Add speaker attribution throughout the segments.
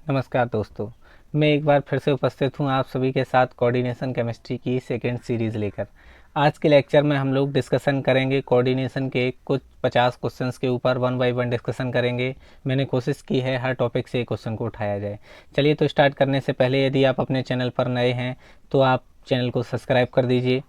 Speaker 1: नमस्कार दोस्तों, मैं एक बार फिर से उपस्थित हूँ आप सभी के साथ कोऑर्डिनेशन केमिस्ट्री की सेकेंड सीरीज़ लेकर। आज के लेक्चर में हम लोग डिस्कशन करेंगे कोऑर्डिनेशन के कुछ 50 क्वेश्चंस के ऊपर वन बाय वन डिस्कशन करेंगे। मैंने कोशिश की है हर टॉपिक से एक क्वेश्चन को उठाया जाए। चलिए तो स्टार्ट करने से पहले यदि आप अपने चैनल पर नए हैं तो आप चैनल को सब्सक्राइब कर दीजिए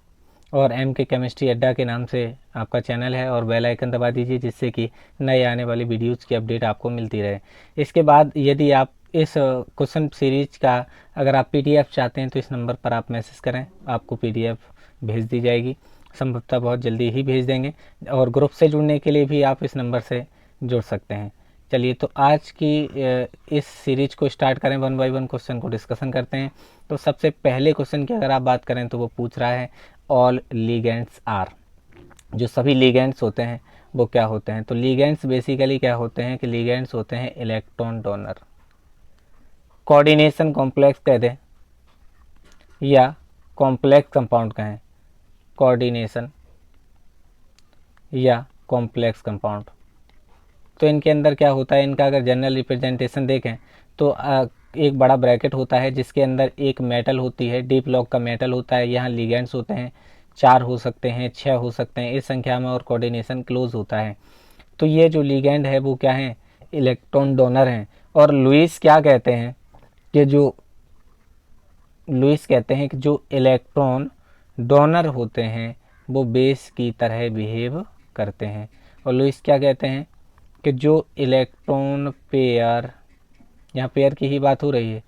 Speaker 1: और एम के केमिस्ट्री अड्डा के नाम से आपका चैनल है और बेल आइकन दबा दीजिए जिससे कि नए आने वाली वीडियोज़ की अपडेट आपको मिलती रहे। इसके बाद यदि आप इस क्वेश्चन सीरीज का अगर आप पीडीएफ चाहते हैं तो इस नंबर पर आप मैसेज करें, आपको पीडीएफ भेज दी जाएगी। संभवतः बहुत जल्दी ही भेज देंगे और ग्रुप से जुड़ने के लिए भी आप इस नंबर से जुड़ सकते हैं। चलिए तो आज की इस सीरीज को स्टार्ट करें, वन बाय वन क्वेश्चन को डिस्कशन करते हैं। तो सबसे पहले क्वेश्चन की अगर आप बात करें तो वो पूछ रहा है ऑल लिगेंड्स आर, जो सभी लिगेंड्स होते हैं वो क्या होते हैं। तो लिगेंड्स बेसिकली क्या होते हैं कि लिगेंड्स होते हैं इलेक्ट्रॉन डोनर। कोऑर्डिनेशन कॉम्प्लेक्स कह दें या कॉम्प्लेक्स कंपाउंड कहें, कोऑर्डिनेशन या कॉम्प्लेक्स कंपाउंड। तो इनके अंदर क्या होता है, इनका अगर जनरल रिप्रेजेंटेशन देखें तो एक बड़ा ब्रैकेट होता है जिसके अंदर एक मेटल होती है, डीप लॉक का मेटल होता है। यहाँ लिगेंड्स होते हैं, 4 हो सकते हैं, 6 हो सकते हैं इस संख्या में, और कोऑर्डिनेशन क्लोज होता है। तो ये जो लिगेंड है वो क्या है, इलेक्ट्रॉन डोनर हैं। और लुईस क्या कहते हैं कि जो लुईस कहते हैं कि जो इलेक्ट्रॉन डोनर होते हैं वो बेस की तरह बिहेव करते हैं। और लुईस क्या कहते हैं कि जो इलेक्ट्रॉन पेयर, यहाँ पेयर की ही बात हो रही है,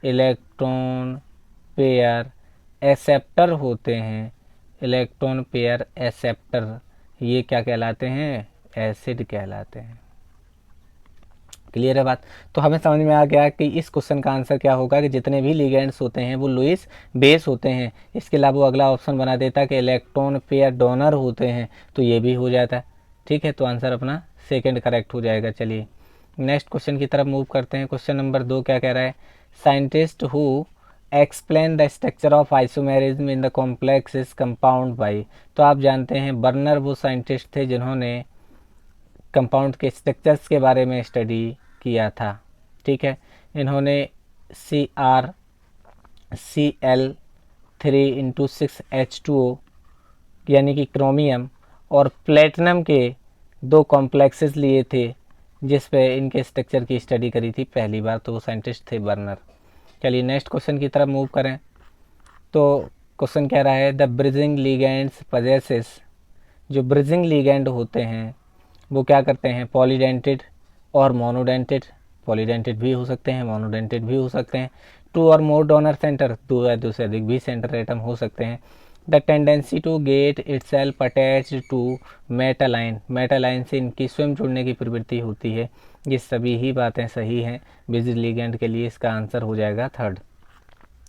Speaker 1: इलेक्ट्रॉन पेयर एक्सेप्टर होते हैं, इलेक्ट्रॉन पेयर एक्सेप्टर, ये क्या कहलाते हैं, एसिड कहलाते हैं। क्लियर है बात। तो हमें समझ में आ गया कि इस क्वेश्चन का आंसर क्या होगा कि जितने भी लिगेंड्स होते हैं वो लुईस बेस होते हैं। इसके अलावा वो अगला ऑप्शन बना देता कि इलेक्ट्रॉन पेयर डोनर होते हैं, तो ये भी हो जाता है। ठीक है, तो आंसर अपना सेकंड करेक्ट हो जाएगा। चलिए नेक्स्ट क्वेश्चन की तरफ मूव करते हैं। क्वेश्चन नंबर 2 क्या कह रहा है, scientist who explain the structure of isomerism in the complex is compound by. तो आप जानते हैं बर्नर वो साइंटिस्ट थे जिन्होंने कंपाउंड के स्ट्रक्चर्स के बारे में स्टडी किया था। ठीक है, इन्होंने Cr3 यानी कि क्रोमियम और प्लेटिनम के 2 कॉम्प्लेक्सेस लिए थे जिस पे इनके स्ट्रक्चर की स्टडी करी थी पहली बार। तो वो साइंटिस्ट थे बर्नर। चलिए नेक्स्ट क्वेश्चन की तरफ मूव करें। तो क्वेश्चन कह रहा है द ब्रिजिंग लिगेंड्स पजेसेस, जो ब्रिजिंग लिगेंड होते हैं वो क्या करते हैं, पॉलीडेंटेड और मोनोडेंटेड, पॉलीडेंटेड भी हो सकते हैं, मोनोडेंटेड भी हो सकते हैं। 2 और मोर डोनर सेंटर, 2 या 2 से अधिक भी सेंटर एटम हो सकते हैं। The tendency to get itself attached to metal ion, metal ion से इनकी स्वयं जुड़ने की प्रवृत्ति होती है। ये सभी ही बातें सही हैं ब्रिजिंग लिगेंड के लिए। इसका आंसर हो जाएगा थर्ड।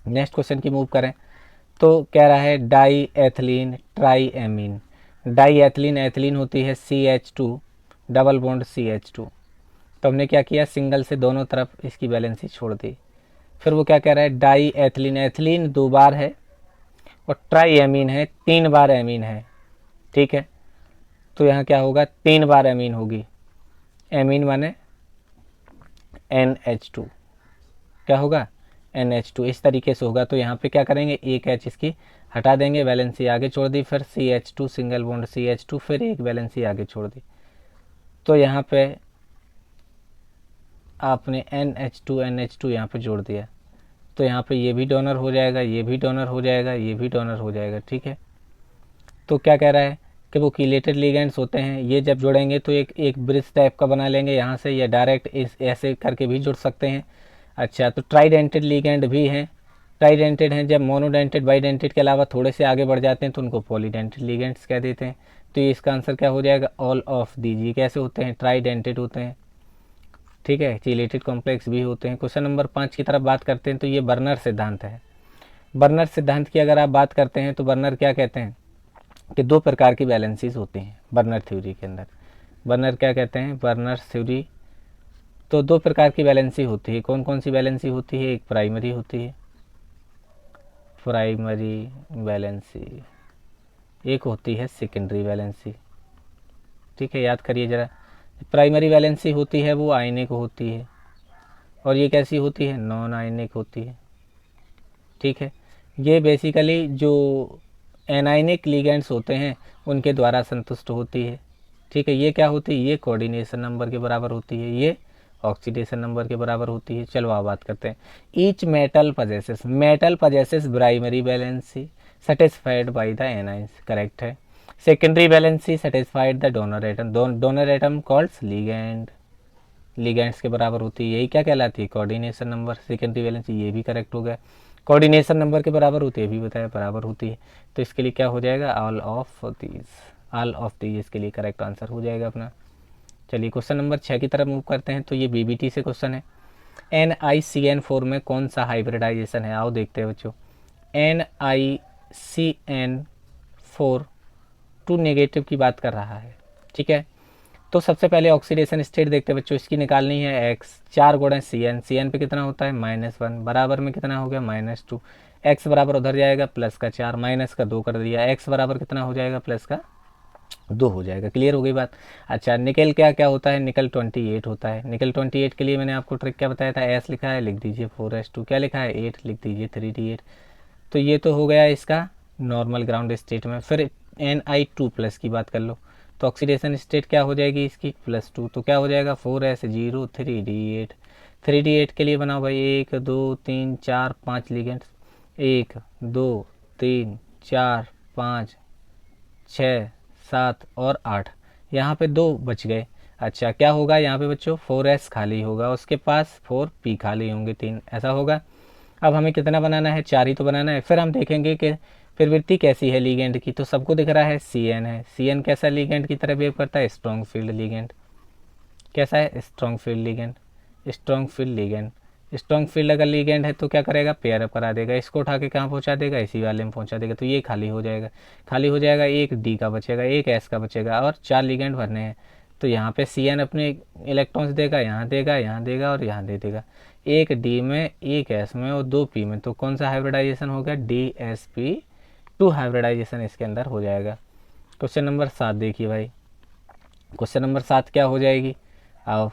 Speaker 1: नेक्स्ट क्वेश्चन की मूव करें तो कह रहा है diethylenetriamine. Diethylene, ethylene होती है CH2 डबल बॉन्ड CH2। तो हमने क्या किया, सिंगल से दोनों तरफ इसकी वैलेंसी छोड़ दी। फिर वो क्या कह रहा है, डाई एथिलीन, एथिलीन 2 बार है और ट्राई एमीन है, 3 बार एमीन है। ठीक है, तो यहाँ क्या होगा, 3 बार एमीन होगी। एमीन माने NH2, क्या होगा NH2, इस तरीके से होगा। तो यहाँ पे क्या करेंगे, एक H इसकी हटा देंगे, वैलेंसी आगे छोड़ दी, फिर CH2 सिंगल बॉन्ड CH2, फिर एक वैलेंसी आगे छोड़ दी। तो यहाँ पे आपने NH2 यहाँ पे जोड़ दिया, तो यहाँ पे ये भी डोनर हो जाएगा, ये भी डोनर हो जाएगा, ये भी डोनर हो जाएगा। ठीक है, तो क्या कह रहा है कि वो कीलेटेड लिगेंड्स होते हैं, ये जब जोड़ेंगे तो एक ब्रिज टाइप का बना लेंगे यहाँ से, या डायरेक्ट इस ऐसे करके भी जुड़ सकते हैं। अच्छा, तो ट्राइडेंटेड लिगेंड भी हैं, ट्राइडेंटेड हैं। जब मोनोडेंटेड बाइडेंटेड के अलावा थोड़े से आगे बढ़ जाते हैं तो उनको पॉलीडेंटेड लिगेंड्स कह देते हैं। तो ये इसका आंसर क्या हो जाएगा, ऑल ऑफ दीजिए। कैसे होते हैं, ट्राइडेंटेड होते हैं। ठीक है, चिलेटेड कॉम्प्लेक्स भी होते हैं। क्वेश्चन नंबर 5 की तरफ बात करते हैं। तो ये बर्नर सिद्धांत है। बर्नर सिद्धांत की अगर आप बात करते हैं तो बर्नर क्या कहते हैं कि 2 प्रकार की वैलेंसीज होती हैं बर्नर थ्योरी के अंदर। बर्नर क्या कहते हैं, बर्नर थ्योरी, तो 2 प्रकार की वैलेंसी होती है। कौन कौन सी वैलेंसी होती है, एक प्राइमरी होती है, प्राइमरी वैलेंसी, एक होती है सेकेंडरी वैलेंसी। ठीक है, याद करिए ज़रा। प्राइमरी वैलेंसी होती है वो आयनिक होती है, और ये कैसी होती है, नॉन आयनिक होती है। ठीक है, ये बेसिकली जो एनाइनिक लिगेंड्स होते हैं उनके द्वारा संतुष्ट होती है। ठीक है, ये क्या होती है, ये कोऑर्डिनेशन नंबर के बराबर होती है, ये ऑक्सीडेशन नंबर के बराबर होती है। चलो आप बात करते हैं। Each metal possesses primary valency satisfied by the anions, correct है। Secondary valency satisfied the donor atom, donor atom called ligand, ligands के बराबर होती है। यही क्या कहलाती है, कोऑर्डिनेशन नंबर। सेकेंडरी वैलेंसी, ये भी करेक्ट हो गया। कोऑर्डिनेशन नंबर के बराबर होती है, भी बताया बराबर होती है। तो इसके लिए क्या हो जाएगा, ऑल ऑफ दीज इसके लिए करेक्ट आंसर हो जाएगा अपना। चलिए क्वेश्चन नंबर 6 की तरफ मूव करते हैं। तो ये बीबीटी से क्वेश्चन है। NiCN4 में कौन सा हाइब्रिडाइजेशन है, आओ देखते हैं बच्चों। NiCN4 टू नेगेटिव की बात कर रहा है। ठीक है, तो सबसे पहले ऑक्सीडेशन स्टेट देखते हैं बच्चों, इसकी निकालनी है। एक्स 4 गुणा CN पे कितना होता है, -1, बराबर में कितना हो गया, -2। एक्स बराबर उधर जाएगा प्लस का 4, माइनस का 2 कर दिया। एक्स बराबर कितना हो जाएगा, प्लस का 2 हो जाएगा। क्लियर हो गई बात। अच्छा, निकल क्या क्या होता है, निकल 28 होता है। निकल 28 के लिए मैंने आपको ट्रिक क्या बताया था, एस लिखा है लिख दीजिए 4s2, क्या लिखा है 8 लिख दीजिए 3d8। तो ये तो हो गया इसका नॉर्मल ग्राउंड स्टेट में। फिर Ni2+ की बात कर लो, तो ऑक्सीडेशन स्टेट क्या हो जाएगी इसकी, +2। तो क्या हो जाएगा 4s0 3d8। 3d8 के लिए बनाओ भाई 1 2 3 4 5 लिगेंड्स, 1 2 3 4 5 6 7 और 8, यहाँ पे 2 बच गए। अच्छा, क्या होगा यहाँ पे बच्चों, 4s खाली होगा, उसके पास 4p खाली होंगे 3, ऐसा होगा। अब हमें कितना बनाना है, 4 ही तो बनाना है। फिर हम देखेंगे कि प्रवृत्ति कैसी है लीगेंड की। तो सबको दिख रहा है CN है, CN कैसा लीगेंड की तरह बिहेव करता है, स्ट्रॉन्ग फील्ड लीगेंड। कैसा है, strong field ligand, strong field ligand. Strong field अगर लीगेंड है तो क्या करेगा, पेयर अप करा देगा, इसको उठा के कहाँ पहुँचा देगा, इसी वाले में पहुँचा देगा। तो ये खाली हो जाएगा, खाली हो जाएगा। एक D का बचेगा, एक S का बचेगा, और 4 लीगेंड भरने हैं। तो यहाँ पे CN अपने इलेक्ट्रॉन्स देगा, यहाँ देगा, यहाँ देगा और यहाँ दे देगा। एक D में, एक S में और 2 P में। तो कौन सा हाइब्रिडाइजेशन हो गया, DsP2 हाइब्रिडाइजेशन इसके अंदर हो जाएगा। क्वेश्चन नंबर 7 देखिए भाई। क्वेश्चन नंबर 7 क्या हो जाएगी, आओ।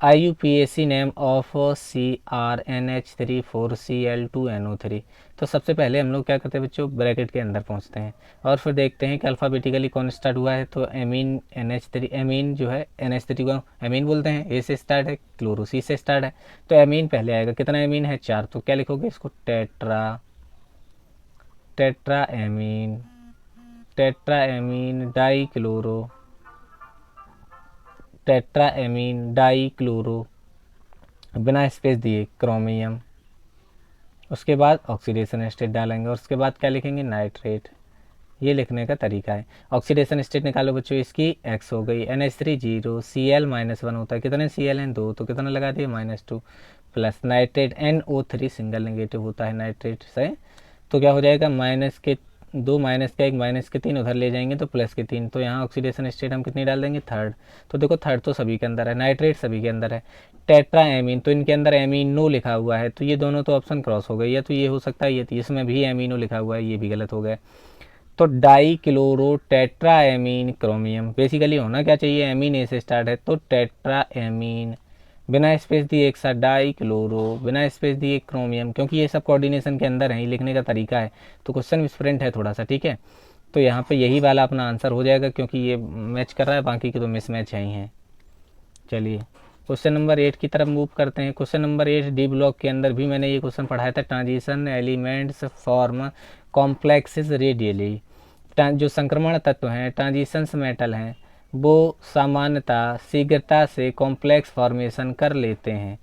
Speaker 1: IUPAC name of CrNH3 4Cl2NO3। तो सबसे पहले हम लोग क्या करते हैं बच्चों, ब्रैकेट के अंदर पहुंचते हैं और फिर देखते हैं कि अल्फ़ाबेटिकली कौन स्टार्ट हुआ है। तो एमीन NH3, एमीन जो है NH3 को एमीन बोलते हैं, ए से स्टार्ट है, क्लोरो C से स्टार्ट है। तो एमीन पहले आएगा, कितना एमीन है, 4। तो क्या लिखोगे इसको, टेट्रा एमीन डाई क्लोरो, बिना स्पेस दिए क्रोमियम। उसके बाद ऑक्सीडेशन स्टेट डालेंगे और उसके बाद क्या लिखेंगे, नाइट्रेट। ये लिखने का तरीका है। ऑक्सीडेशन स्टेट निकालो बच्चों, इसकी X हो गई, NH3 0, Cl-1 होता है, कितने Cl हैं 2, तो कितना लगा दिए -2, plus nitrate NO3 single negative होता है नाइट्रेट से। तो क्या हो जाएगा, -2, -1, -3 उधर ले जाएंगे तो +3। तो यहाँ ऑक्सीडेशन स्टेट हम कितनी डाल देंगे, थर्ड। तो देखो थर्ड तो सभी के अंदर है, नाइट्रेट सभी के अंदर है। टेट्रा एमीन, तो इनके अंदर एमीनो लिखा हुआ है, तो ये दोनों तो ऑप्शन क्रॉस हो गई है। तो ये हो सकता है, ये इसमें भी एमीनो लिखा हुआ है, ये भी गलत हो गया। तो die chloro tetra amine chromium, basically होना क्या चाहिए, एमीन ए से स्टार्ट है तो टेट्रा एमीन, बिना स्पेस दिए एक साथ डाई क्लोरो, बिना स्पेस दिए क्रोमियम, क्योंकि ये सब कोऑर्डिनेशन के अंदर है, लिखने का तरीका है। तो क्वेश्चन डिफरेंट है थोड़ा सा, ठीक है। तो यहाँ पे यही वाला अपना आंसर हो जाएगा, क्योंकि ये मैच कर रहा है, बाकी के तो मिसमैच है ही हैं। चलिए क्वेश्चन नंबर 8 की तरफ मूव करते हैं। क्वेश्चन नंबर 8 डी ब्लॉक के अंदर भी मैंने ये क्वेश्चन पढ़ाया था, transition elements form complexes radially. जो संक्रमण तत्व हैं, ट्रांजिशंस मेटल हैं, वो सामान्यतः शीघ्रता से कॉम्प्लेक्स फॉर्मेशन कर लेते हैं।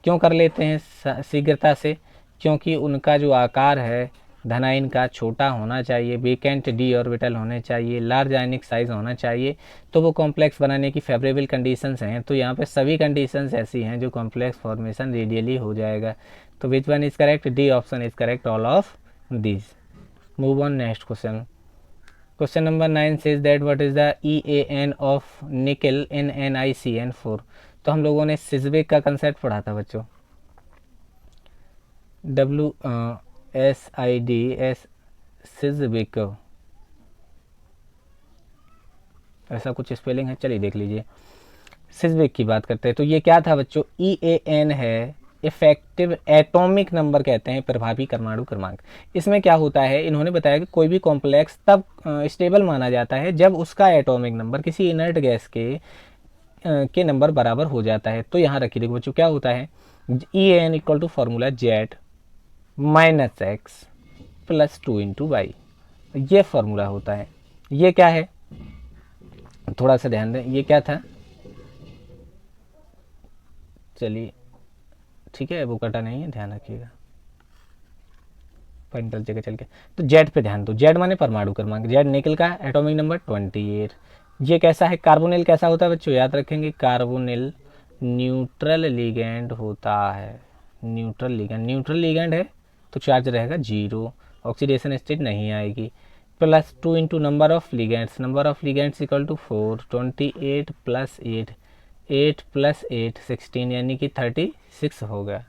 Speaker 1: क्यों कर लेते हैं शीघ्रता से, क्योंकि उनका जो आकार है धनायन का छोटा होना चाहिए, वेकेंट डी ऑर्बिटल होने चाहिए, लार्ज आयनिक साइज होना चाहिए। तो वो कॉम्प्लेक्स बनाने की फेवरेबल कंडीशंस हैं। तो यहाँ पे सभी कंडीशंस ऐसी हैं जो कॉम्प्लेक्स फॉर्मेशन रेडियली हो जाएगा। तो which one is correct, D option is correct, all of this. Move on next question. Question number 9 says that what is the EAN of nickel in NiCN4। तो हम लोगों ने सिज्विक का कंसेप्ट पढ़ा था बच्चों, WSID सिज्विक, ऐसा कुछ स्पेलिंग है, चलिए देख लीजिए। सिस्विक की बात करते हैं तो ये क्या था बच्चों, EAN है, इफेक्टिव एटॉमिक नंबर कहते हैं प्रभावी परमाणु क्रमांक। इसमें क्या होता है, इन्होंने बताया कि कोई भी कॉम्प्लेक्स तब स्टेबल माना जाता है जब उसका एटॉमिक नंबर किसी इनर्ट गैस के नंबर बराबर हो जाता है। तो यहाँ रखिए, देखो बच्चों क्या होता है, EAN equal to formula Z minus x plus 2 × y, ये फॉर्मूला होता है। ये क्या है, थोड़ा सा ध्यान दें, ये क्या था, चलिए ठीक है, वो कटा नहीं है, ध्यान रखिएगा, पेंटल जगह चल के। तो जेड पे ध्यान दो, जेड माने परमाणु क्रमांक, जेड निकल का एटॉमिक नंबर 28। ये कैसा है, कार्बोनिल कैसा होता है बच्चों, याद रखेंगे, कार्बोनिल न्यूट्रल लिगेंड होता है, न्यूट्रल लिगेंड, न्यूट्रल लिगेंड है तो चार्ज रहेगा 0, ऑक्सीडेशन स्टेट नहीं आएगी। Plus 2 × number of ligands, number of ligands equal to 4, 28 + 8, 8 + 8 16, यानी कि 36 हो गया।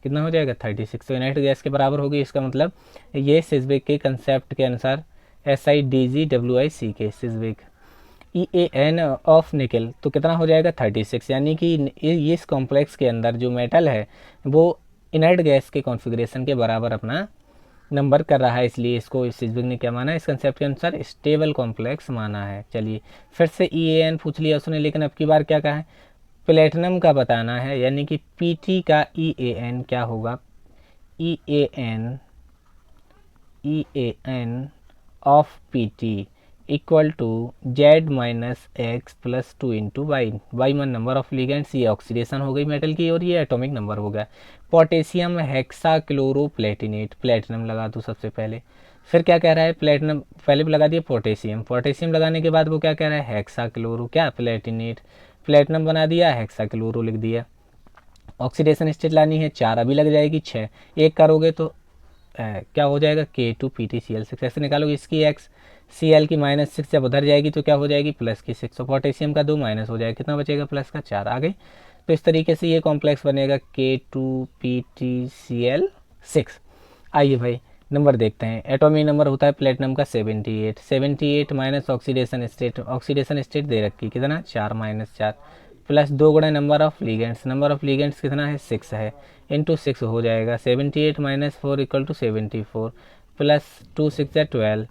Speaker 1: कितना हो जाएगा, 36। तो इनर्ट गैस के बराबर होगी। इसका मतलब ये सिस्विक के कंसेप्ट के अनुसार SIDGWIC सिस्विक EAN ऑफ निकल तो कितना हो जाएगा, 36, यानी कि इस कॉम्प्लेक्स के अंदर जो मेटल है वो इनर्ट गैस के कॉन्फ़िगरेशन के बराबर अपना नंबर कर रहा है, इसलिए इसको इस सिस्विक ने क्या माना, इस कंसेप्ट के अनुसार स्टेबल कॉम्प्लेक्स माना है। चलिए फिर से EAN पूछ लिया उसने, लेकिन अब की बार क्या कहा है, प्लेटिनम का बताना है, यानी कि PT का EAN क्या होगा, EAN of PT equal to Z minus x plus 2 × y, y मन नंबर ऑफ लिगेंड्स, ये ऑक्सीडेशन हो गई मेटल की, और ये एटॉमिक नंबर हो गया। पोटेशियम हेक्साक्लोरोप्लेटिनेट, प्लेटिनम लगा दूँ सबसे पहले, फिर क्या कह रहा है, प्लेटिनम पहले भी लगा दिया, पोटेशियम, पोटेशियम लगाने के बाद वो क्या कह रहा है, हेक्साक्लोरो क्या प्लेटिनेट, प्लेटिनम बना दिया, हेक्साक्लोरो लिख दिया। ऑक्सीडेशन स्टेट लानी है 4, अभी लग जाएगी 6, एक करोगे तो क्या हो जाएगा, K2PtCl6, ऐसे निकालोगे इसकी x, Cl की -6 जब उधर जाएगी तो क्या हो जाएगी, प्लस की 6, तो पोटेशियम का 2 माइनस हो जाएगा, कितना बचेगा, प्लस का 4 आ गई। तो इस तरीके से ये कॉम्प्लेक्स बनेगा K2PtCl6। आइए भाई नंबर देखते हैं, एटॉमिक नंबर होता है प्लेटिनम का 78, 78 minus oxidation state, oxidation state दे रखी कितना, 4 - 4 प्लस 2 गुणा number of ligands, number of ligands कितना है, 6 है, इंटू 6 हो जाएगा, 78 - 4 इक्वल टू 74, प्लस 2 × 6 = 12,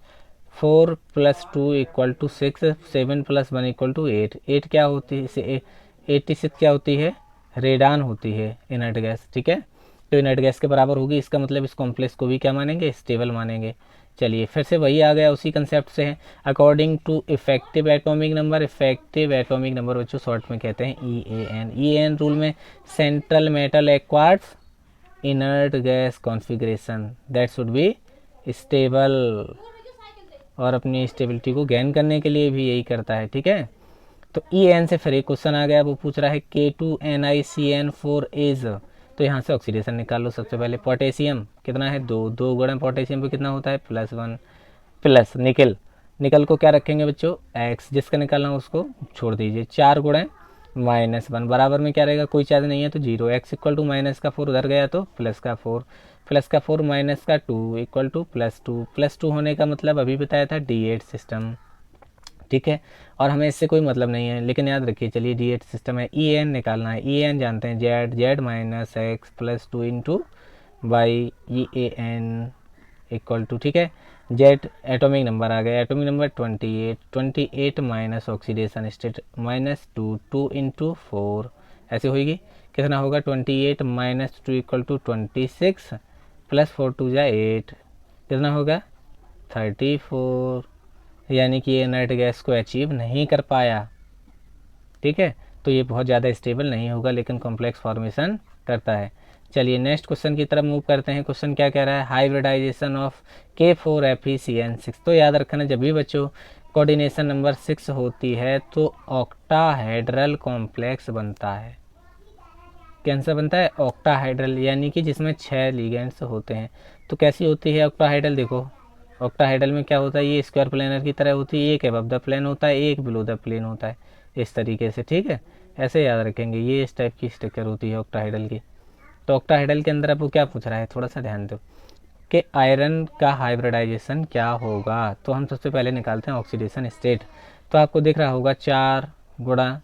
Speaker 1: 4 + 2 = 6, 7 + 1 = 8, 8 क्या होती है, 86 क्या होती है, रेडान होती है इनर्ट गैस, ठीक है। तो इनर्ट गैस के बराबर होगी, इसका मतलब इस कॉम्प्लेक्स को भी क्या मानेंगे, स्टेबल मानेंगे। चलिए फिर से वही आ गया, उसी कंसेप्ट से है, according to effective atomic number, effective atomic number बच्चों शॉर्ट में कहते हैं EAN, EAN रूल में central metal acquires inert gas configuration that should be stable, और अपनी स्टेबिलिटी को गेन करने के लिए भी यही करता है, ठीक है। तो EAN से फिर एक क्वेश्चन आ गया, वो पूछ रहा है K2NiCN4 इज, तो यहाँ से ऑक्सीडेशन निकाल लो सबसे पहले। पोटेशियम कितना है, 2, 2 गुणा पोटेशियम पे कितना होता है, +1, प्लस निकल, निकल को क्या रखेंगे बच्चों, x, जिसका निकालना हो उसको छोड़ दीजिए, 4 गुणा -1 बराबर में क्या रहेगा, कोई चार्ज नहीं है तो 0, x इक्वल टू -4 उधर गया तो +4, +4 -2 इक्वल टू +2, +2 होने का मतलब अभी बताया था D8 सिस्टम, ठीक है। और हमें इससे कोई मतलब नहीं है, लेकिन याद रखिए, चलिए D8 सिस्टम है, EAN निकालना है, EAN जानते हैं, Z minus x plus 2 × y, EAN equal to, ठीक है, Z एटॉमिक नंबर आ गया, atomic number 28, 28 minus oxidation state -2, 2 × 4 ऐसे होगी, कितना होगा, 28 - 2 = 26, प्लस 4 × 2 = 8, कितना होगा, 34, यानी कि ये इनर्ट गैस को अचीव नहीं कर पाया, ठीक है। तो ये बहुत ज़्यादा स्टेबल नहीं होगा, लेकिन कॉम्प्लेक्स फॉर्मेशन करता है। चलिए नेक्स्ट क्वेश्चन की तरफ मूव करते हैं। क्वेश्चन क्या कह रहा है, हाइब्रिडाइजेशन ऑफ K4FeCN6। तो याद रखना, जब भी बच्चों कोऑर्डिनेशन नंबर 6 होती है तो ऑक्टाहेड्रल कॉम्प्लेक्स बनता है। कैसा बनता है, ऑक्टाहाइड्रल, यानी कि जिसमें 6 लिगेंड्स होते हैं। तो कैसी होती है ऑक्टाहाइड्रल, देखो ऑक्टाहाइड्रल में क्या होता है, ये स्क्वायर प्लेनर की तरह होती है, एक अबव द प्लेन होता है, एक बिलो द प्लेन होता है, इस तरीके से, ठीक है। ऐसे याद रखेंगे, ये इस टाइप की स्ट्रक्चर होती है ऑक्टाहाइड्रल की। तो ऑक्टाहाइड्रल के अंदर आपको क्या पूछ रहा है, थोड़ा सा ध्यान दो कि आयरन का हाइब्रिडाइजेशन क्या होगा। तो हम सबसे पहले निकालते हैं ऑक्सीडेशन स्टेट। तो आपको दिख रहा होगा 4 गुणा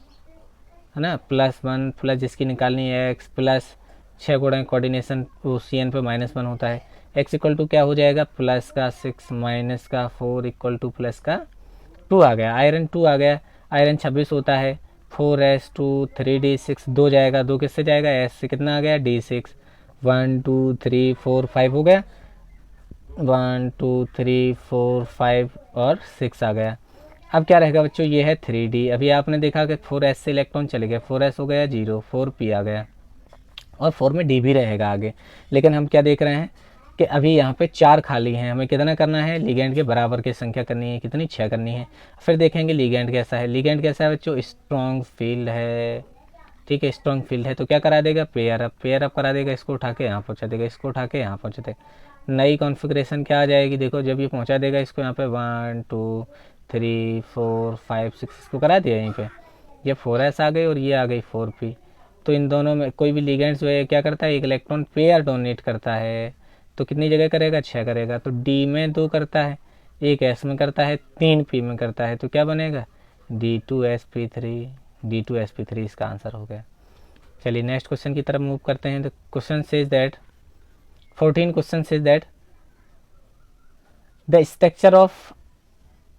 Speaker 1: है ना, +1 प्लस जिसकी निकालनी है x प्लस 6 गुणा कोऑर्डिनेशन वो CN पे -1 होता है। x इक्वल टू क्या हो जाएगा, प्लस का 6 माइनस का 4 इक्वल टू प्लस का 2 आ गया। आयरन 2 आ गया। आयरन 26 होता है। 4s2 3d6 2 जाएगा, 2 किससे जाएगा, s से कितना आ गया d6। 1 2 3 4 5 हो गया। 1 2 3 4 5 और 6 आ गया। अब क्या रहेगा बच्चों, ये है 3d। अभी आपने देखा कि 4s से इलेक्ट्रॉन चले गए, 4s हो गया 0, 4p आ गया और 4 में d भी रहेगा आगे। लेकिन हम क्या देख रहे हैं कि अभी यहाँ पे 4 खाली हैं, हमें कितना करना है, लिगेंड के बराबर की संख्या करनी है, कितनी 6 करनी है। फिर देखेंगे लिगेंड कैसा है। लिगेंड कैसा है बच्चों, स्ट्रॉन्ग फील्ड है, ठीक है, स्ट्रॉन्ग फील्ड है। तो क्या करा देगा, पेयर अप करा देगा, इसको उठा के यहाँ पहुँचा देगा, इसको उठा के यहाँ पहुँचा देगा। नई कॉन्फ़िगरेशन क्या आ जाएगी, देखो जब ये पहुँचा देगा इसको यहाँ पे 1 2 3 4 5 6 इसको करा दिया यहीं पे, ये 4s आ गई और ये आ गई 4p। तो इन दोनों में कोई भी लिगेंड्स जो है क्या करता है, एक इलेक्ट्रॉन पेयर डोनेट करता है। तो कितनी जगह करेगा, 6 करेगा। तो डी में 2 करता है, एक एस में करता है, 3 पी में करता है। तो क्या बनेगा, D2sp3, D2sp3 इसका आंसर हो गया। चलिए नेक्स्ट क्वेश्चन की तरफ मूव करते हैं। तो question says that 14 question says that the structure of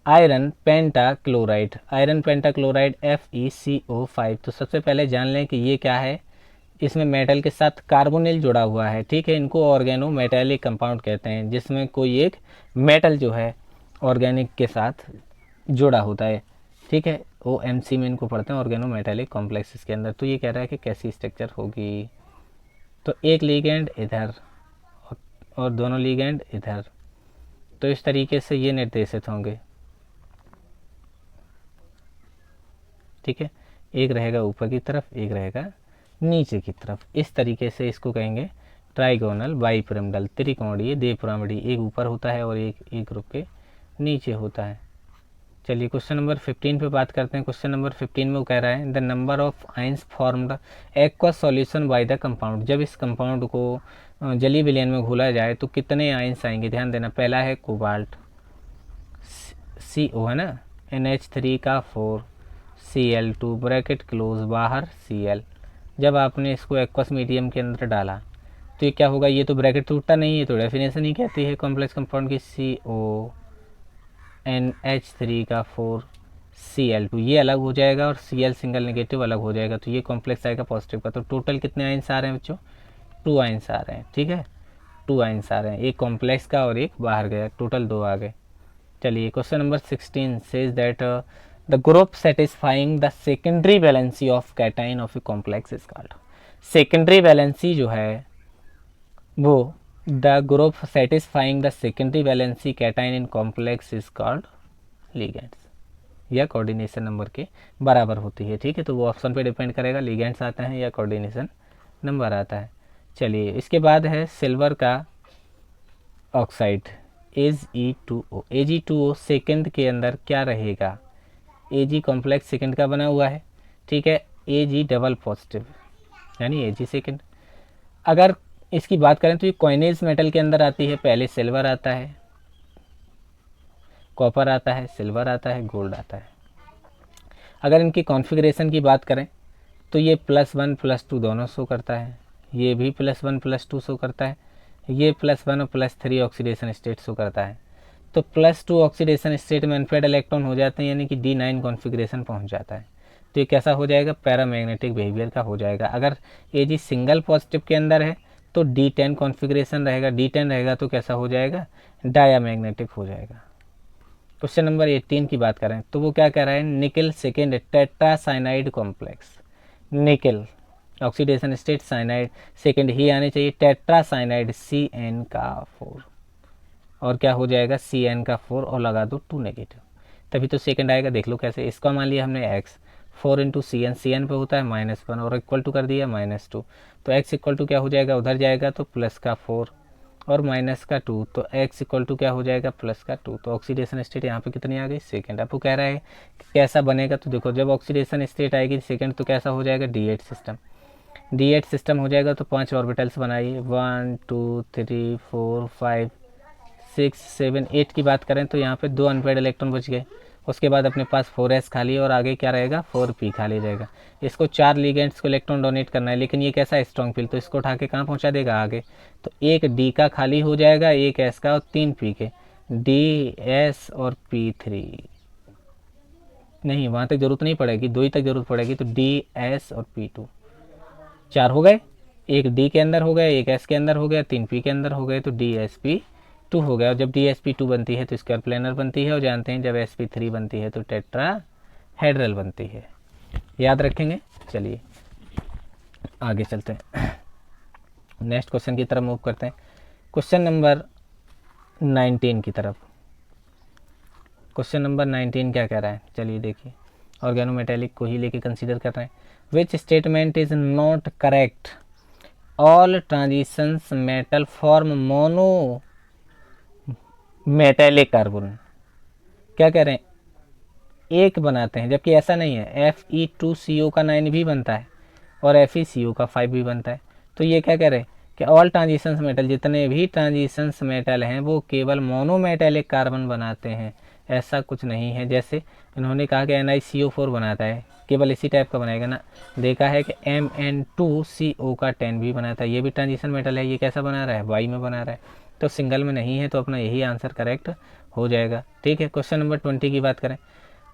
Speaker 1: iron pentachloride, iron pentachloride FeCO5। तो सबसे पहले जान लें कि ये क्या है। इसमें मेटल के साथ कार्बोनिल जुड़ा हुआ है, ठीक है। इनको ऑर्गेनो मेटेलिक कंपाउंड कहते हैं, जिसमें कोई एक मेटल जो है ऑर्गेनिक के साथ जुड़ा होता है, ठीक है। OMC में इनको पढ़ते हैं, ऑर्गेनो मेटेलिक कॉम्प्लेक्सेस के अंदर। तो ये कह रहा है कि कैसी स्ट्रक्चर होगी। तो एक लिगेंड इधर और दोनों लिगेंड इधर, तो इस तरीके से ये निर्देशित होंगे, ठीक है। एक रहेगा ऊपर की तरफ, एक रहेगा नीचे की तरफ। इस तरीके से इसको कहेंगे ट्राइगोनल बाइपिरामिडल, त्रिकोणीय द्विपिरामिडी। एक ऊपर होता है और एक ग्रुप के नीचे होता है। चलिए क्वेश्चन नंबर 15 पे बात करते हैं। क्वेश्चन नंबर 15 में वो कह रहा है the number of ions formed aqua solution by the compound. जब इस कंपाउंड को जलीय विलयन में घोला जाए तो कितने आइंस आएंगे, ध्यान देना। पहला है कोबाल्ट, CO है ना, NH3 का 4, Cl2 ब्रैकेट क्लोज, बाहर Cl। जब आपने इसको एक्वस मीडियम के अंदर डाला तो ये क्या होगा, ये तो ब्रैकेट टूटता नहीं है, तो डेफिनेशन ही कहती है कॉम्प्लेक्स कंपाउंड की CONH3 का 4 Cl2, ये अलग हो जाएगा और Cl सिंगल नेगेटिव अलग हो जाएगा, तो ये कॉम्प्लेक्स आएगा पॉजिटिव का। तो टोटल कितने आइंस आ रहे हैं बच्चों, 2 आइंस आ रहे हैं, ठीक है। 2 आइंस आ रहे हैं, एक कॉम्प्लेक्स का और एक बाहर गया, टोटल 2 आ गए। चलिए question number 16 says that the group satisfying the secondary valency of cation of a complex is called. Secondary valency जो है वो the group satisfying the secondary valency cation in complex is called ligands, या coordination number के बराबर होती है, ठीक है। तो वो ऑप्शन पे डिपेंड करेगा, लिगेंड्स आते हैं या कोऑर्डिनेशन नंबर आता है। चलिए इसके बाद है सिल्वर का ऑक्साइड Ag2O। Ag2O सेकंड के अंदर क्या रहेगा, Ag कॉम्प्लेक्स सेकंड का बना हुआ है, ठीक है। Ag डबल पॉजिटिव यानी Ag सेकंड। अगर इसकी बात करें तो ये कॉइनेज मेटल के अंदर आती है, पहले सिल्वर आता है, कॉपर आता है, सिल्वर आता है, गोल्ड आता है। अगर इनकी कॉन्फ़िगरेशन की बात करें तो ये +1 +2 दोनों शो करता है, ये भी +1 +2 शो करता है, ये +1 और +3 ऑक्सीडेशन स्टेट शो करता है। तो +2 ऑक्सीडेशन स्टेट में अनपेड इलेक्ट्रॉन हो जाते हैं, यानी कि D9 कॉन्फ़िगरेशन पहुंच जाता है। तो ये कैसा हो जाएगा, पैरामैग्नेटिक बिहेवियर का हो जाएगा। अगर Ag सिंगल पॉजिटिव के अंदर है तो D10 कॉन्फ़िगरेशन रहेगा, D10 रहेगा तो कैसा हो जाएगा, डायामैग्नेटिक हो जाएगा। क्वेश्चन नंबर 18 की बात करें तो वो क्या कह रहा है, निकल सेकेंड टेट्रासाइनाइड कॉम्प्लेक्स। निकल ऑक्सीडेशन स्टेट, साइनाइड सेकेंड ही आने चाहिए, टेट्रासाइनाइड Cn का 4, और क्या हो जाएगा Cn का 4 और लगा दो 2 नेगेटिव, तभी तो सेकेंड आएगा। देख लो कैसे, इसका मान लिया हमने x, 4 इंटू Cn, Cn पे होता है -1 और इक्वल टू कर दिया -2, तो x इक्वल टू क्या हो जाएगा, उधर जाएगा तो प्लस का 4 और माइनस का 2, तो x इक्वल टू क्या हो जाएगा, प्लस का 2। तो ऑक्सीडेशन स्टेट यहाँ पे कितनी आ गई, सेकेंड। आपको कह रहा है कि कैसा बनेगा, तो देखो जब ऑक्सीडेशन स्टेट आएगी सेकेंड तो कैसा हो जाएगा, D8 सिस्टम। D8 सिस्टम हो जाएगा तो 5 ऑर्बिटल्स बनाइए, 1 2 3 4 5 6 7 8 की बात करें तो यहाँ पे 2 अनपेड इलेक्ट्रॉन बच गए, उसके बाद अपने पास 4s खाली है और आगे क्या रहेगा 4p खाली रहेगा। इसको 4 लिगेंड्स को इलेक्ट्रॉन डोनेट करना है, लेकिन ये कैसा है स्ट्रॉन्ग फील्ड, तो इसको उठा के कहाँ पहुँचा देगा आगे। तो एक d का खाली हो जाएगा, एक s का और 3 p के, ds और p3 नहीं, वहाँ तक जरूरत नहीं पड़ेगी, 2 ही तक जरूरत पड़ेगी। तो ds और p2 4 हो गए, एक d के अंदर हो गए, एक s के अंदर हो गया, 3 p के अंदर हो गए, तो dsp2 हो गया। और जब dsp2 बनती है तो स्क्वायर प्लेनर बनती है, और जानते हैं जब sp3 बनती है तो टेट्राहेड्रल बनती है। याद रखेंगे। चलिए आगे चलते हैं, नेक्स्ट क्वेश्चन की तरफ मूव करते हैं। क्वेश्चन नंबर 19 की तरफ। क्वेश्चन नंबर 19 क्या कह रहा है, चलिए देखिए। ऑर्गेनोमेटेलिक को ही लेके कंसीडर कर रहे हैं। Which statement is not correct, all transitions metal form mono metallic carbon. क्या कह रहे हैं, एक बनाते हैं, जबकि ऐसा नहीं है। Fe2CO का 9 भी बनता है और FeCO का 5 भी बनता है। तो ये क्या कह रहे हैं कि ऑल ट्रांजिशंस मेटल, जितने भी ट्रांजिशंस मेटल हैं वो केवल मोनोमेटेलिक कार्बन बनाते हैं, ऐसा कुछ नहीं है। जैसे इन्होंने कहा कि NiCO4 बनाता है, केवल इसी टाइप का बनाएगा ना। देखा है कि Mn2CO का 10 भी बनाता है, ये भी ट्रांजिशन मेटल है, ये कैसा बना रहा है वाई में बना रहा है, तो सिंगल में नहीं है, तो अपना यही आंसर करेक्ट हो जाएगा। ठीक है, क्वेश्चन नंबर 20 की बात करें।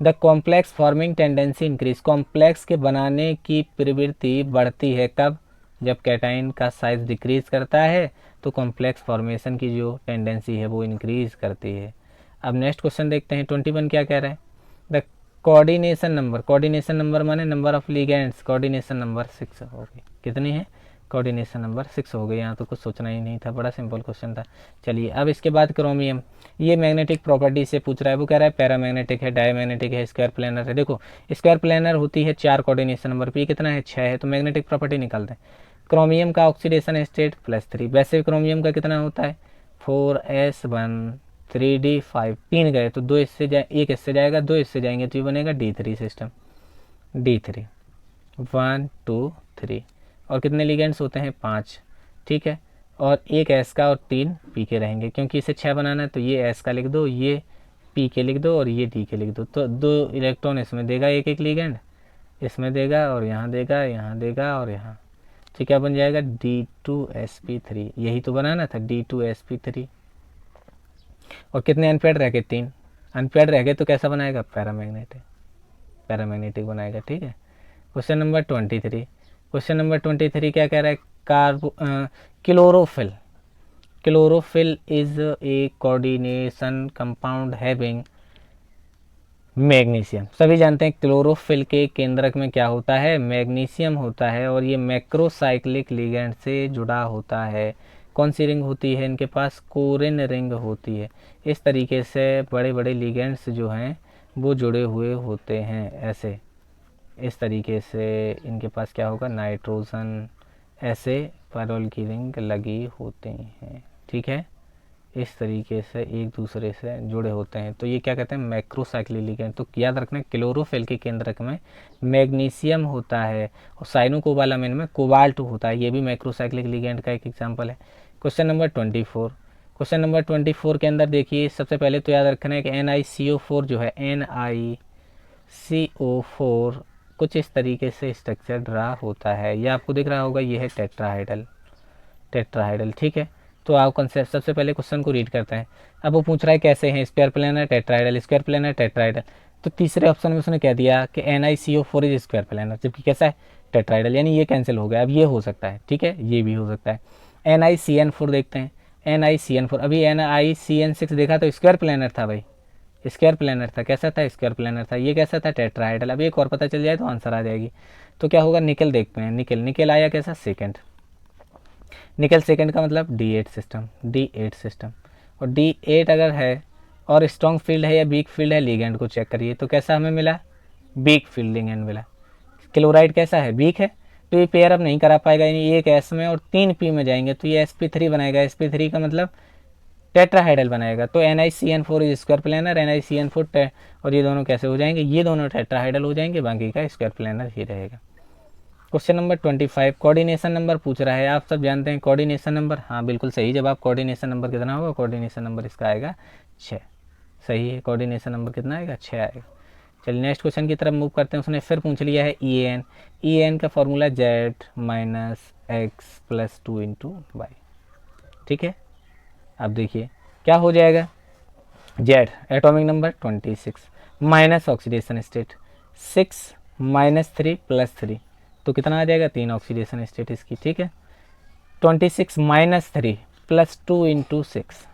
Speaker 1: The complex forming tendency increase, complex के बनाने की प्रवृत्ति बढ़ती है कब, जब कैटाइन का साइज डिक्रीज करता है तो कॉम्प्लेक्स फॉर्मेशन की जो टेंडेंसी है वो इंक्रीज करती है। अब नेक्स्ट क्वेश्चन देखते हैं 21 क्या कह रहा है। The coordination number, coordination number माने number of ligands, coordination number 6 हो गई। कितनी है, कोऑर्डिनेशन नंबर 6 हो गई। यहाँ तो कुछ सोचना ही नहीं था, बड़ा सिंपल क्वेश्चन था। चलिए अब इसके बाद क्रोमियम, ये मैग्नेटिक प्रॉपर्टी से पूछ रहा है। वो कह रहा है पैरामैग्नेटिक है, डायमैग्नेटिक है, स्क्वायर प्लेनर है। देखो स्क्वायर प्लेनर होती है 4 कोऑर्डिनेशन नंबर, पी कितना है 6 है, तो मैग्नेटिक प्रॉपर्टी निकालते हैं। क्रोमियम का ऑक्सीडेशन स्टेट +3, वैसे क्रोमियम का कितना होता है 4s1 3d5, 3 गए तो 2 इससे जाए, 1 इससे जाएगा, 2 इससे जाएंगे तो ये बनेगा d3 सिस्टम, d3 1 2 3। और कितने लिगेंड्स होते हैं 5, ठीक है। और एक एस का और 3 पी के रहेंगे, क्योंकि इसे 6 बनाना है तो ये एस का लिख दो, ये पी के लिख दो और ये डी के लिख दो। तो 2 इलेक्ट्रॉन इसमें देगा, एक एक लिगेंड इसमें देगा और यहाँ देगा, यहाँ देगा और यहाँ, तो क्या बन जाएगा D2sp3, यही तो बनाना था D2sp3। और कितने अनपेड रह गए 3, अनपेड रह गए तो कैसा बनाएगा पैरामैग्नेटिक, पैरामैग्नेटिक बनाएगा। ठीक है, क्वेश्चन नंबर 23। क्वेश्चन नंबर 23 क्या कह रहा है, chlorophyll, chlorophyll is a coordination compound having magnesium. सभी जानते हैं क्लोरोफिल के केंद्रक में क्या होता है, मैग्नीशियम होता है, और ये मैक्रोसाइक्लिक लिगेंड से जुड़ा होता है। कौन सी रिंग होती है इनके पास, कोरिन रिंग होती है। इस तरीके से बड़े बड़े लिगेंड्स जो हैं वो जुड़े हुए होते हैं, ऐसे इस तरीके से इनके पास क्या होगा, नाइट्रोजन, ऐसे पैरोल की रिंग लगी होती हैं। ठीक है, इस तरीके से एक दूसरे से जुड़े होते हैं, तो ये क्या कहते हैं मैक्रोसाइक्लिक लिगेंड। तो याद रखना क्लोरोफिल के केंद्रक में मैग्नीशियम होता है और साइनोकोबालामिन में कोबाल्ट होता है, ये भी मैक्रोसाइक्लिक लिगेंड का एक एग्जांपल है। Question number 24। क्वेश्चन नंबर 24 के अंदर देखिए, सबसे पहले तो याद रखना है कि NiCO4 जो है, NiCO4 कुछ इस तरीके से स्ट्रक्चर रहा होता है, ये आपको दिख रहा होगा, ये है टेट्राहाइडल, टेट्राहाइडल। ठीक है, तो आप कंसेप्ट सबसे पहले क्वेश्चन को रीड करते हैं। अब वो पूछ रहा है कैसे हैं, स्क्वायर प्लेनर टेट्राहाइडल, स्क्वायर प्लेनर टेट्राहाइडल। तो तीसरे ऑप्शन में उसने कह दिया कि NiCO4 इज स्क्वायर प्लेनर, जबकि कैसा है टेट्राहाइडल, यानी ये कैंसिल हो गया। अब ये हो सकता है, ठीक है, ये भी हो सकता है। NiCN4 देखते हैं, NiCN4, अभी NiCN6 देखा तो स्क्वायर प्लेनर था भाई, स्क्वायर प्लेनर था, कैसा था स्क्वायर प्लेनर था, ये कैसा था टेट्राहाइडल। अब एक और पता चल जाए तो आंसर आ जाएगी। तो क्या होगा, निकल देखते हैं, निकल, निकल आया कैसा सेकंड, निकल सेकंड का मतलब D8 सिस्टम, D8 सिस्टम। और D8 अगर है और स्ट्रॉन्ग फील्ड है या वीक फील्ड है, लिगेंड को चेक करिए, तो कैसा हमें मिला, वीक फील्ड लिगेंड मिला। क्लोराइड कैसा है, वीक है, तो ये पेयर अब नहीं करा पाएगा, यानी एक एस में और 3 पी में जाएंगे तो ये sp3 बनाएगा, sp3 का मतलब टेट्राहाइडल बनाएगा। तो NiCN4 is square planar, NiCN4 और ये दोनों कैसे हो जाएंगे, ये दोनों टेट्राहाइडल हो जाएंगे, बाकी का स्क्वायर प्लेनर ही रहेगा। क्वेश्चन नंबर 25, कोऑर्डिनेशन नंबर पूछ रहा है। आप सब जानते हैं कोऑर्डिनेशन नंबर, हाँ बिल्कुल सही जवाब। कोऑर्डिनेशन नंबर कितना होगा, कोऑर्डिनेशन नंबर इसका आएगा 6, सही है। कोऑर्डिनेशन नंबर कितना आएगा, 6 आएगा। चलिए नेक्स्ट क्वेश्चन की तरफ मूव करते हैं। उसने फिर पूछ लिया है ई एन। ई एन का formula z minus x plus 2 into y. ठीक है, अब देखिए क्या हो जाएगा। Z atomic number 26 minus oxidation state 6 minus 3 plus 3, तो कितना आ जाएगा, 3 ऑक्सीडेशन स्टेट इसकी। ठीक है, 26 minus 3 plus 2 into 6,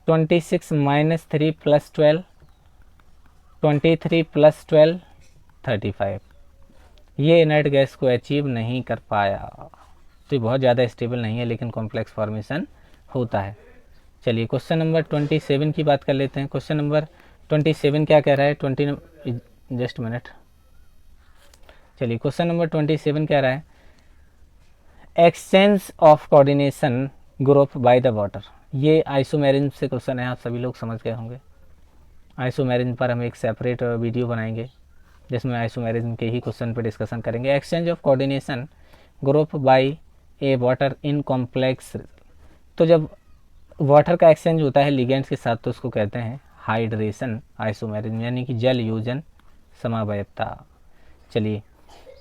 Speaker 1: 26 minus 3 plus 12, 23 plus 12 35। ये इनर्ट गैस को अचीव नहीं कर पाया, तो ये बहुत ज़्यादा स्टेबल नहीं है, लेकिन कॉम्प्लेक्स फॉर्मेशन होता है। चलिए क्वेश्चन नंबर 27 की बात कर लेते हैं। क्वेश्चन नंबर 27 क्या कह रहा है, जस्ट मिनट। चलिए क्वेश्चन नंबर 27 कह रहा है exchange of coordination group by the water. ये आइसोमेरिज्म से क्वेश्चन है, आप सभी लोग समझ गए होंगे। आइसोमेरिज्म पर हम एक सेपरेट वीडियो बनाएंगे जिसमें आइसोमेरिज्म के ही क्वेश्चन पर डिस्कशन करेंगे। Exchange of coordination group by A water in complex. तो जब वाटर का एक्सचेंज होता है लिगेंड्स के साथ तो उसको कहते हैं हाइड्रेशन आइसोमेरिज्म, यानी कि जल योजन समावयवता। चलिए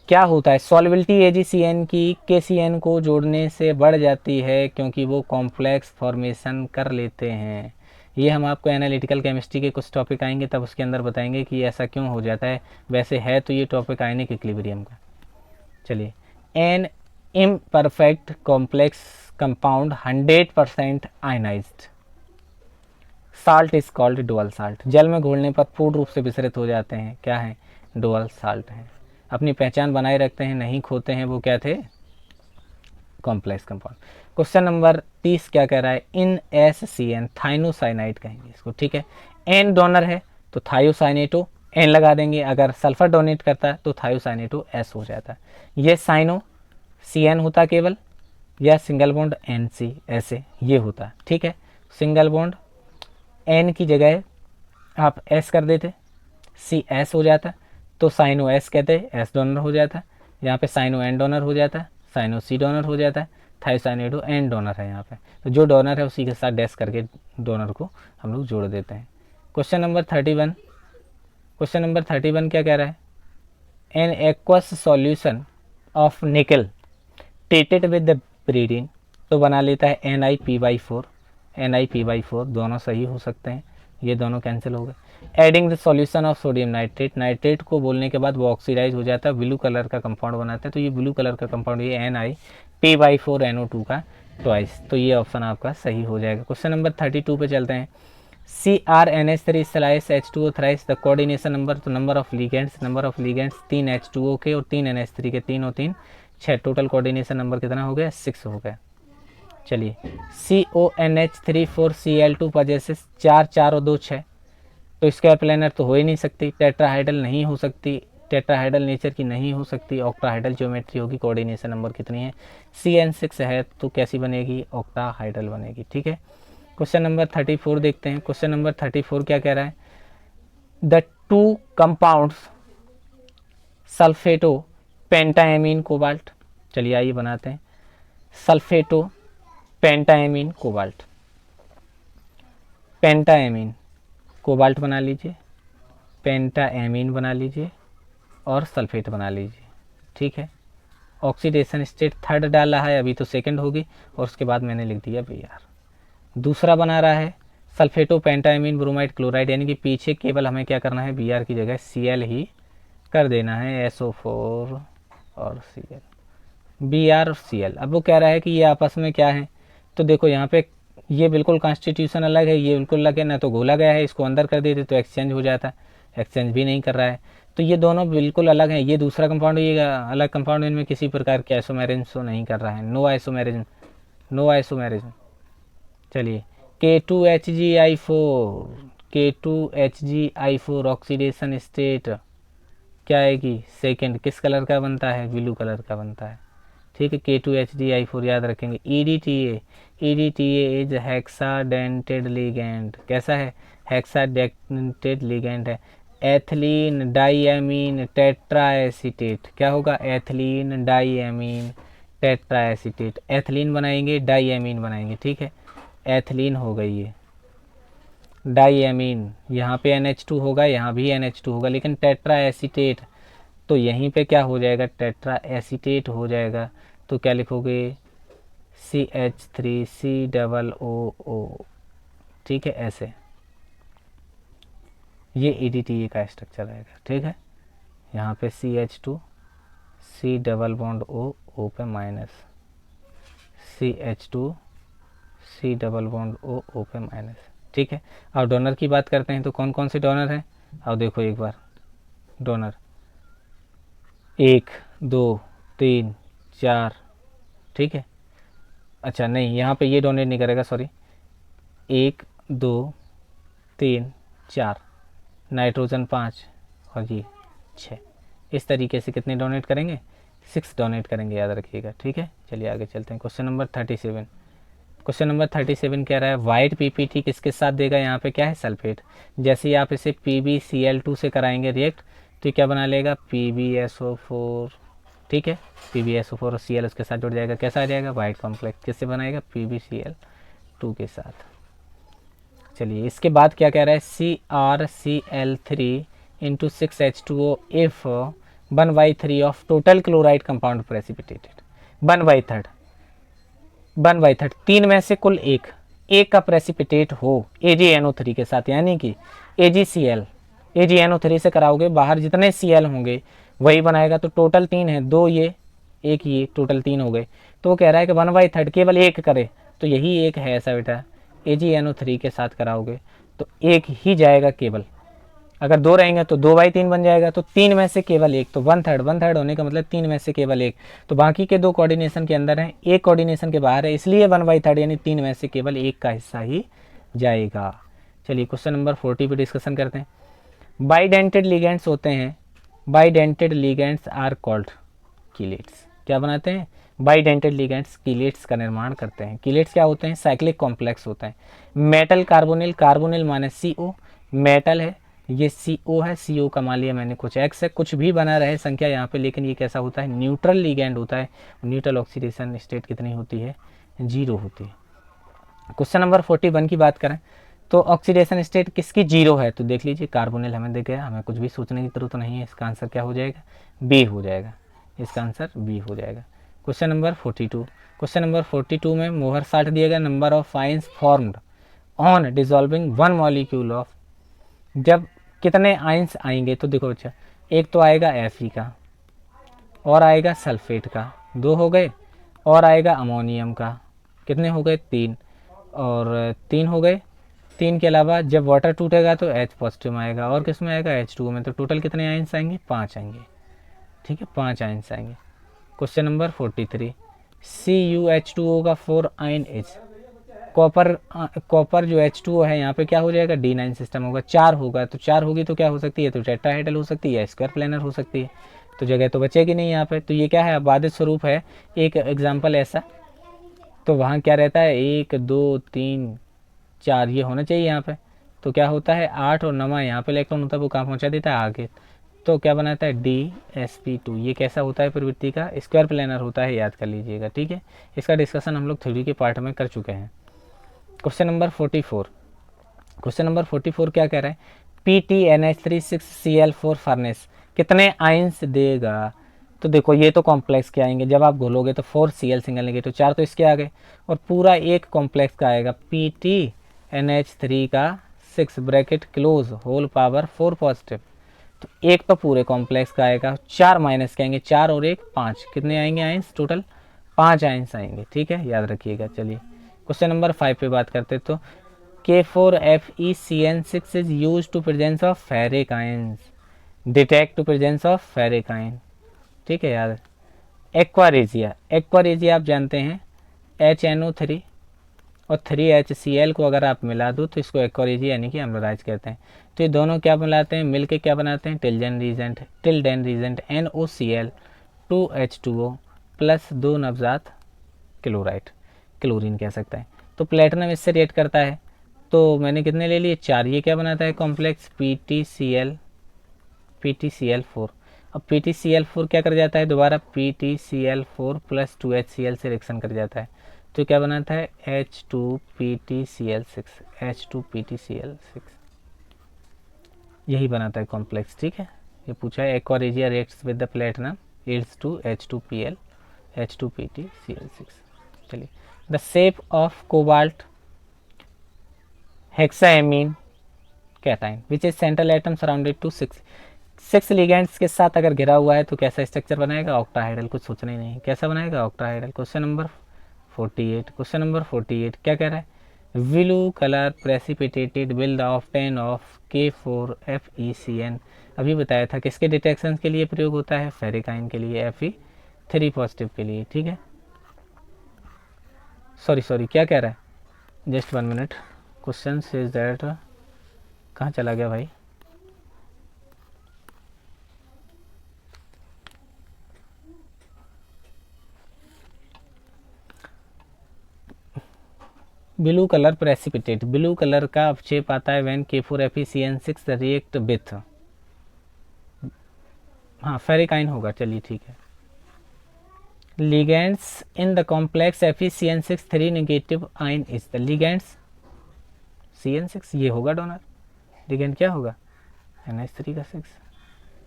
Speaker 1: क्या होता है, सॉल्युबिलिटी एजीसीएन की केसीएन को जोड़ने से बढ़ जाती है क्योंकि वो कॉम्प्लेक्स फॉर्मेशन कर लेते हैं। ये हम आपको एनालिटिकल केमिस्ट्री के कुछ टॉपिक आएंगे तब उसके अंदर बताएंगे कि ऐसा क्यों हो जाता है। वैसे है तो ये टॉपिक आयनिक इक्विलिब्रियम का। चलिए N imperfect complex compound 100% ionised salt is called dual salt. जल में घोलने पर पूर्ण रूप से विसरित हो जाते हैं, क्या है, डुअल साल्ट हैं। अपनी पहचान बनाए रखते हैं, नहीं खोते हैं, वो क्या थे, कॉम्प्लेक्स कंपाउंड। क्वेश्चन नंबर 30 क्या कह रहा है, इन एस सी एन थाइनोसाइनाइड कहेंगे इसको। ठीक है, एन डोनर है तो थायोसाइनेटो एन लगा देंगे, अगर सल्फर डोनेट करता है तो थायोसाइनेटो एस हो जाता है। ये साइनो सी एन होता केवल, या सिंगल बॉन्ड एन सी ऐसे ये होता। ठीक है, सिंगल बॉन्ड एन की जगह आप एस कर देते, सी एस हो जाता, तो साइनो एस कहते हैं, एस डोनर हो जाता है। यहाँ पे साइनो एन डोनर हो जाता है, साइनो सी डोनर हो जाता है, थायोसाइनेटो एन डोनर है यहाँ पे। तो जो डोनर है उसी के साथ डैश करके डोनर को हम लोग जोड़ देते हैं। क्वेश्चन नंबर 31, क्वेश्चन नंबर 31 क्या कह रहा है, एन एक्वस सॉल्यूशन ऑफ निकल ट्रीटेड विद द ब्रीडिंग, तो बना लेता है NiP/4, NiP/4 दोनों सही हो सकते हैं, ये दोनों कैंसिल हो गए। Adding the solution of sodium nitrate, nitrate को बोलने के बाद वो ऑक्सीडाइज हो जाता है, ब्लू कलर का कंपाउंड बनाता है, तो ये ब्लू कलर का कंपाउंड ये NiP/4 NO2 का ट्वाइस, तो ये ऑप्शन आपका सही हो जाएगा। क्वेश्चन नंबर 32 पे चलते हैं। CrNH3 slice H2O thrice the coordination number, तो number of ligands, number of ligands 3 H2O के और 3 NH3 के, 3 और 3 6, टोटल कोऑर्डिनेशन नंबर कितना हो गया, 6 हो गया। चलिए CONH3 4Cl2 पजेसेस 4 4 और 2 6, तो स्क्वायर प्लेनर तो हो ही नहीं सकती, टेट्राहाइडल नहीं हो सकती, टेट्राहाइडल नेचर की नहीं हो सकती, ऑक्टाहाइडल ज्योमेट्री होगी। कोऑर्डिनेशन नंबर कितनी है, CN6 है, तो कैसी बनेगी, ऑक्टाहाइडल बनेगी। ठीक है, क्वेश्चन नंबर 34 देखते हैं। क्वेश्चन नंबर 34 क्या कह रहा है, द टू कंपाउंड्स सल्फेटो पेंटाएमीन कोबाल्ट। चलिए आइए बनाते हैं, सल्फेटो पेंटाएमीन कोबाल्ट, पेंटाएमीन कोबाल्ट बना लीजिए, पेंटाएमीन बना लीजिए और सल्फेट बना लीजिए। ठीक है, ऑक्सीडेशन स्टेट थर्ड डाल रहा है, अभी तो सेकंड होगी, और उसके बाद मैंने लिख दिया Br। दूसरा बना रहा है सल्फेटो पेंटाएमीन ब्रोमाइड क्लोराइड, यानी कि पीछे केवल हमें क्या करना है, Br की जगह Cl ही कर देना है, SO4 और Cl, Br और Cl। अब वो कह रहा है कि ये आपस में क्या है, तो देखो यहाँ पे ये बिल्कुल कॉन्स्टिट्यूशन अलग है, ये बिल्कुल अलग है, ना तो घोला गया है, इसको अंदर कर देते तो एक्सचेंज हो जाता, एक्सचेंज भी नहीं कर रहा है, तो ये दोनों बिल्कुल अलग हैं। ये दूसरा कंपाउंड, ये अलग कंपाउंड, इनमें किसी प्रकार के आइसोमेरिज्म शो नहीं कर रहा है, नो आइसोमेरिज्म, नो आइसोमेरिज्म। चलिए K2HgI4, K2HgI4 ऑक्सीडेशन स्टेट क्या आएगी, सेकंड, किस कलर का बनता है, ब्लू कलर का बनता है। ठीक है, K2HgI4 याद रखेंगे। EDTA, EDTA is hexadentate ligand, कैसा है, हेक्साडेंटेड लिगेंड है। एथिलीन डाइएमीन टेट्राएसीटेट, क्या होगा, एथिलीन डाइएमीन टेट्राएसीटेट, एथिलीन बनाएंगे डाइएमीन बनाएंगे। ठीक है, एथिलीन हो गई ये, डाईएमीन, यहाँ पे NH2 होगा, यहाँ भी NH2 होगा, लेकिन टेट्रा एसीटेट, तो यहीं पे क्या हो जाएगा, टेट्रा एसीटेट हो जाएगा। तो क्या लिखोगे, CH3COO, ठीक है, ऐसे ये EDTA का स्ट्रक्चर आएगा, ठीक है। यहाँ पे CH2 C double bond O पे minus, CH2 C double bond O पे माइनस, ठीक है। अब डोनर की बात करते हैं, तो कौन कौन से डोनर हैं, अब देखो एक बार, डोनर 1 2 3 4, ठीक है। अच्छा नहीं, यहाँ पे ये डोनेट नहीं करेगा, सॉरी, 1 2 3 4, नाइट्रोजन 5 और ये 6, इस तरीके से कितने डोनेट करेंगे, 6 डोनेट करेंगे, याद रखिएगा, ठीक है। चलिए आगे चलते हैं, क्वेश्चन नंबर 37। क्वेश्चन नंबर 37 कह रहा है वाइट PPT किसके साथ देगा, यहाँ पे क्या है, सल्फेट। जैसे ही आप इसे PbCl2 से कराएंगे रिएक्ट, तो क्या बना लेगा, PbSO4, ठीक है। PbSO4 और Cl उसके साथ जुड़ जाएगा, कैसा आ जाएगा, वाइट कॉम्प्लेक्स, किससे बनाएगा, PbCl2 के साथ। चलिए इसके बाद क्या कह रहा है, CrCl3 into 6H2O if 1/3 of total chloride compound precipitated, 1/3, 1/3, 3 में से कुल एक का प्रेसिपिटेट हो AgNO3 के साथ, यानी कि AgCl, AgNO3 से कराओगे, बाहर जितने Cl होंगे वही बनाएगा, तो टोटल 3 है, 2 ये 1 ये, टोटल 3 हो गए। तो वो कह रहा है कि 1/3 केवल एक करे, तो यही एक है ऐसा बेटा, AgNO3 के साथ कराओगे तो एक ही जाएगा केवल, अगर 2 रहेंगे तो 2/3 बन जाएगा, तो 3 में से केवल एक, तो 1/3 होने का मतलब 3 में से केवल एक, तो बाकी के 2 कोऑर्डिनेशन के अंदर हैं, एक कोऑर्डिनेशन के बाहर है, इसलिए 1/3 यानी 3 में से केवल एक का हिस्सा ही जाएगा। चलिए क्वेश्चन नंबर 40 पे डिस्कशन करते हैं। बाइडेंटेड लिगेंड्स होते हैं, बाइडेंटेड लिगेंड्स आर कॉल्ड कीलेट्स, क्या बनाते हैं, बाइडेंटेड लिगेंड्स कीलेट्स का निर्माण करते हैं। कीलेट्स क्या होते हैं, साइक्लिक कॉम्प्लेक्स होता है। मेटल कार्बोनिल, कार्बोनिल माने CO, मेटल है, ये CO है, CO का मान लिया मैंने कुछ X है, कुछ भी बना रहे संख्या यहाँ पे, लेकिन ये कैसा होता है, न्यूट्रल लिगेंड होता है। न्यूट्रल ऑक्सीडेशन स्टेट कितनी होती है, 0 होती है। क्वेश्चन नंबर 41 की बात करें तो ऑक्सीडेशन स्टेट किसकी 0 है, तो देख लीजिए कार्बोनिल हमें दिख गया, हमें कुछ भी सोचने की जरूरत नहीं है, इसका आंसर क्या हो जाएगा, B हो जाएगा, इसका आंसर B हो जाएगा। क्वेश्चन नंबर 42, क्वेश्चन नंबर 42 में मोहर 60 दिया गया, number of ions formed on dissolving 1 molecule of, जब कितने आइंस आएंगे, तो देखो अच्छा, एक तो आएगा Fe का, और आएगा सल्फेट का, 2 हो गए, और आएगा अमोनियम का, कितने हो गए, 3, और 3 हो गए। 3 के अलावा जब वाटर टूटेगा तो H पॉजिटिव में आएगा, और किस में आएगा, H2O में, तो टोटल कितने आइंस आएंगे, 5 आएंगे, ठीक है, 5 आइंस आएंगे। क्वेश्चन नंबर 43, CuH2O का 4 आयन H, कॉपर जो H2O है यहाँ पे क्या हो जाएगा, D9 सिस्टम होगा, 4 होगा, तो 4 होगी तो क्या हो सकती है, तो टेट्राहेड्रल हो सकती है या स्क्वायर प्लेनर हो सकती है, तो जगह तो बचेगी नहीं यहाँ पे, तो ये क्या है, बाधित स्वरूप है, एक एग्जाम्पल ऐसा, तो वहाँ क्या रहता है, 1 2 3 4 ये होना चाहिए यहाँ पे, तो क्या होता है 8 और 9 यहाँ पे इलेक्ट्रॉन होता है, वो कहाँ पहुँचा देता है, आगे, तो क्या बनाता है, DsP2, ये कैसा होता है प्रवृत्ति का, स्क्वायर प्लेनर होता है, याद कर लीजिएगा, ठीक है। इसका डिस्कशन हम लोग थ्योरी के पार्ट में कर चुके हैं। क्वेश्चन नंबर 44, क्वेश्चन नंबर 44 क्या कह रहा है, PTNH36Cl4 फर्नेस कितने आइंस देगा, तो देखो ये तो कॉम्प्लेक्स के आएंगे, जब आप घोलोगे तो 4Cl सिंगल नेगेटिव, 4 तो इसके आ गए, और पूरा एक कॉम्प्लेक्स का आएगा PTNH3 का 6 bracket close whole power 4 positive, तो एक तो पूरे कॉम्प्लेक्स का आएगा, 4 माइनस के आएंगे, 4 और 1 5, कितने आएंगे आइंस, टोटल 5 आइंस आएंगे, ठीक है, याद रखिएगा। चलिए क्वेश्चन नंबर 5 पे बात करते, तो K4FeCN6 is use to presence of ferric ions, detect to presence of ferric ion, ठीक है यार। एक्वारेजिया, एक्वारेजिया आप जानते हैं HNO3 और 3HCl को अगर आप मिला दो तो इसको एक्वारेजिया यानी कि अम्लराज कहते हैं। तो ये दोनों क्या मिलाते हैं, मिलके क्या बनाते हैं, Tilden reagent NOCl 2H2O plus 2 नवजात क्लोराइड, क्लोरीन कह सकता है। तो प्लेटिनम इससे रिएक्ट करता है, तो मैंने कितने ले लिए, 4, ये क्या बनाता है कॉम्प्लेक्स PTCl4, अब PTCl4 क्या कर जाता है, दोबारा PTCl4 प्लस 2HCl से रिएक्शन कर जाता है, तो क्या बनाता है H2PtCl6, H2PtCl6 यही बनाता है कॉम्प्लेक्स। ठीक है, ये पूछा है aqua regia reacts with the platinum yields to H2Pl H2PtCl6। चलिए, the shape of cobalt hexaammine cation which is central atom surrounded to six ligands के साथ अगर घिरा हुआ है तो कैसा स्ट्रक्चर बनाएगा? ऑक्टाहाइड्रल। कुछ सोचना ही नहीं, कैसा बनाएगा? Octahedral. Question number 48, question number 48 क्या कह रहा है? Blue colour precipitated will often of K4FeCN अभी बताया था किसके डिटेक्शन के लिए प्रयोग होता है? फेरिकाइन के लिए, Fe3 पॉजिटिव के लिए। ठीक है, सॉरी क्या कह रहा है? Just 1 minute. Question is that, कहाँ चला गया भाई? Blue colour precipitate, blue colour का अपशेप आता है व्हेन K4FeCN6 रिएक्ट विथ, हाँ फेरिकाइन होगा। चलिए ठीक है। Ligands in the complex FeCN6 3 negative ion is the ligands CN6, ये होगा डोनर। लिगेंड क्या होगा? NH3 का 6।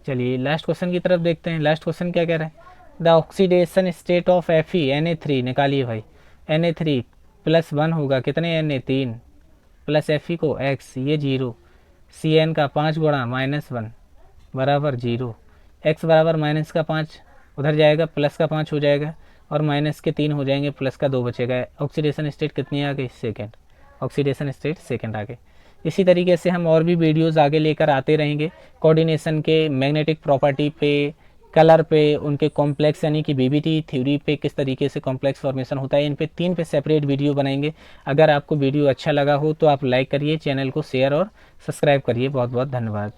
Speaker 1: चलिए लास्ट क्वेश्चन की तरफ देखते हैं। लास्ट क्वेश्चन क्या कह रहा है? The oxidation state of Fe Na3 निकालिए भाई। Na3 +1 होगा, कितने Na? 3 प्लस Fe को x, ये 0, Cn का 5 गुणा -1 बराबर 0, x बराबर माइनस का 5 उधर जाएगा, प्लस का 5 हो जाएगा और माइनस के 3 हो जाएंगे, प्लस का 2 बचेगा। ऑक्सीडेशन स्टेट कितनी आ गई? सेकेंड। ऑक्सीडेशन स्टेट सेकेंड आ गई। इसी तरीके से हम और भी वीडियोस आगे लेकर आते रहेंगे कोऑर्डिनेशन के, मैग्नेटिक प्रॉपर्टी पे, कलर पे, उनके कॉम्प्लेक्स यानी कि बीबीटी थ्योरी पे किस तरीके से कॉम्प्लेक्स फॉर्मेशन होता है, इन पे 3 पे सेपरेट वीडियो बनाएंगे। अगर आपको वीडियो अच्छा लगा हो तो आप लाइक करिए, चैनल को शेयर और सब्सक्राइब करिए। बहुत बहुत धन्यवाद।